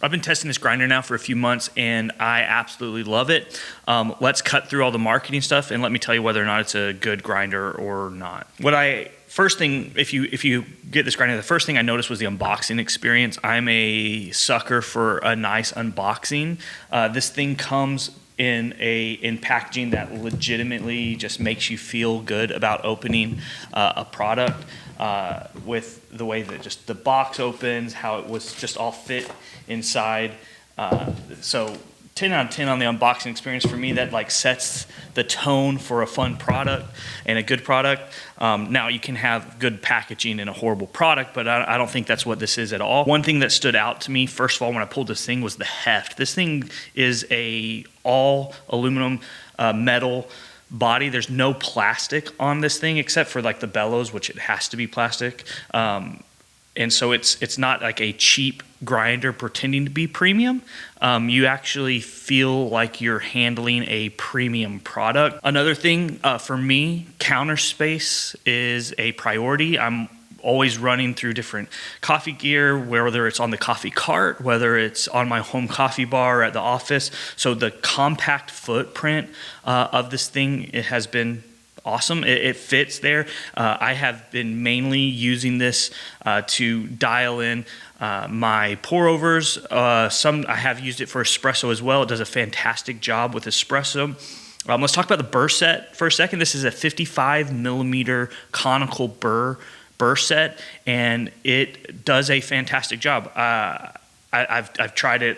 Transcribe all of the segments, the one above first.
I've been testing this grinder now for a few months and I absolutely love it. Let's cut through all the marketing stuff and let me tell you whether or not it's a good grinder or not. First thing, if you get this grinder, the first thing I noticed was the unboxing experience. I'm a sucker for a nice unboxing. This thing comes in packaging that legitimately just makes you feel good about opening a product, with the way that just the box opens, how it was just all fit inside. So 10 out of 10 on the unboxing experience. For me, that like sets the tone for a fun product and a good product. Now you can have good packaging and a horrible product, but I don't think that's what this is at all. One thing that stood out to me, first of all, when I pulled this thing was the heft. This thing is a all aluminum metal body. There's no plastic on this thing except for like the bellows, which it has to be plastic. And so it's not like a cheap grinder pretending to be premium. You actually feel like you're handling a premium product. Another thing for me, counter space is a priority. I'm always running through different coffee gear, whether it's on the coffee cart, whether it's on my home coffee bar at the office. So the compact footprint of this thing, it has been awesome. It fits there. I have been mainly using this to dial in my pour overs. I have used it for espresso as well. It does a fantastic job with espresso. Let's talk about the burr set for a second. This is a 55 millimeter Conical Burr set, and it does a fantastic job. I've tried it,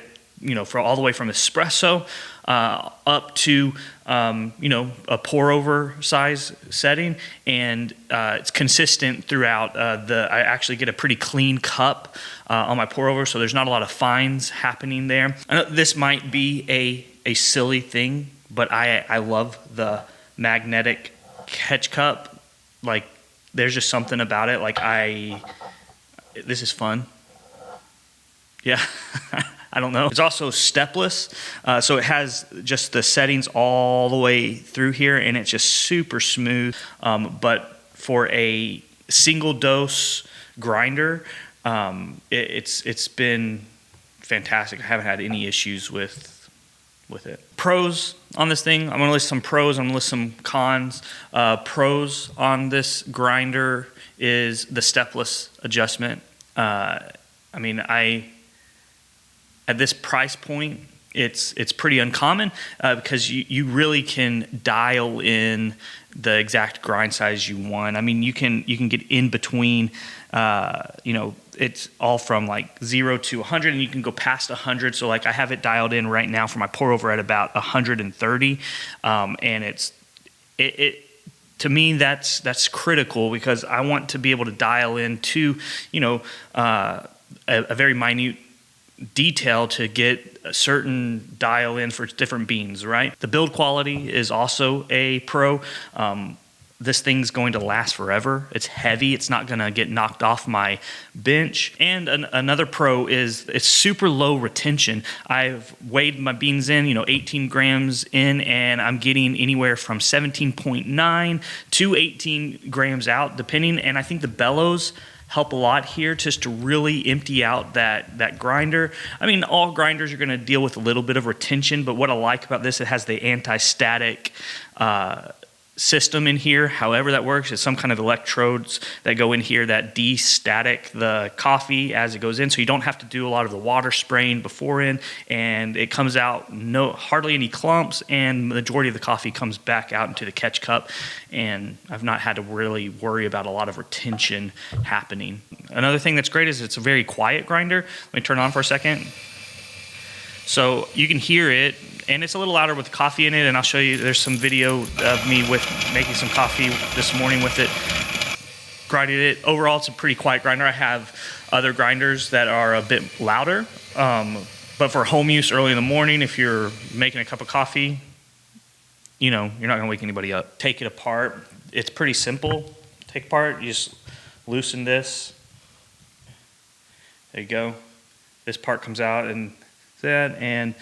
for all the way from espresso up to a pour over size setting, and it's consistent throughout. I actually get a pretty clean cup on my pour over, so there's not a lot of fines happening there. I know this might be a silly thing, but I love the magnetic catch cup. Like, there's just something about it. Like, this is fun. Yeah. I don't know. It's also stepless, so it has just the settings all the way through here, and it's just super smooth. But for a single dose grinder, it's been fantastic. I haven't had any issues with it. Pros on this thing, I'm gonna list some pros, I'm gonna list some cons. Pros on this grinder is the stepless adjustment. At this price point, it's pretty uncommon because you really can dial in the exact grind size you want. I mean, you can get in between, it's all from like 0 to 100, and you can go past 100. So like I have it dialed in right now for my pour over at about 130, and it to me that's critical because I want to be able to dial in to a very minute detail to get a certain dial in for different beans, right? The build quality is also a pro. This thing's going to last forever. It's heavy. It's not going to get knocked off my bench. And another pro is it's super low retention. I've weighed my beans in, 18 grams in, and I'm getting anywhere from 17.9 to 18 grams out, depending. And I think the bellows help a lot here just to really empty out that grinder. I mean, all grinders are going to deal with a little bit of retention, but what I like about this, it has the anti-static system in here. However that works, it's some kind of electrodes that go in here that de-static the coffee as it goes in, so you don't have to do a lot of the water spraying before in, and it comes out hardly any clumps, and the majority of the coffee comes back out into the catch cup, and I've not had to really worry about a lot of retention happening. Another thing that's great is it's a very quiet grinder. Let me turn it on for a second. So you can hear it, and it's a little louder with coffee in it, and I'll show you, there's some video of me with making some coffee this morning with it. Grinded it. Overall, it's a pretty quiet grinder. I have other grinders that are a bit louder, but for home use early in the morning, if you're making a cup of coffee, you're not gonna wake anybody up. Take it apart. It's pretty simple. Take apart, you just loosen this. There you go. This part comes out and that, and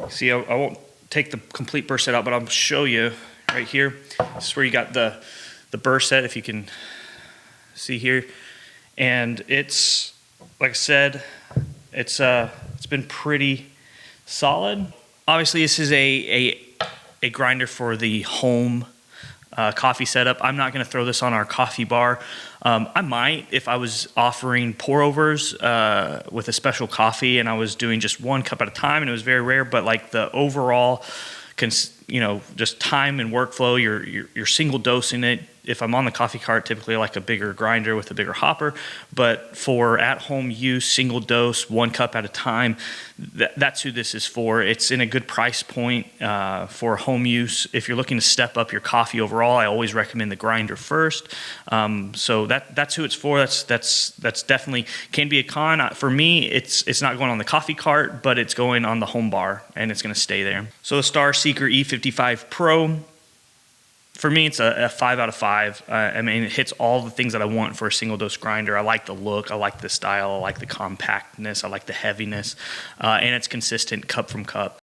see, I won't take the complete burr set out, but I'll show you right here. This is where you got the burr set, if you can see here. And it's like I said, it's been pretty solid. Obviously, this is a grinder for the home coffee setup. I'm not going to throw this on our coffee bar. I might if I was offering pour overs with a special coffee and I was doing just 1 cup at a time and it was very rare, but like the overall just time and workflow, you're single dosing it. If I'm on the coffee cart, typically I like a bigger grinder with a bigger hopper, but for at-home use, single dose, 1 cup at a time, that's who this is for. It's in a good price point for home use. If you're looking to step up your coffee overall, I always recommend the grinder first. So that's who it's for. That's definitely can be a con. For me, it's not going on the coffee cart, but it's going on the home bar, and it's going to stay there. So the Starseeker E55Pro, for me, it's a 5 out of 5. I mean, it hits all the things that I want for a single dose grinder. I like the look, I like the style, I like the compactness, I like the heaviness, and it's consistent cup from cup.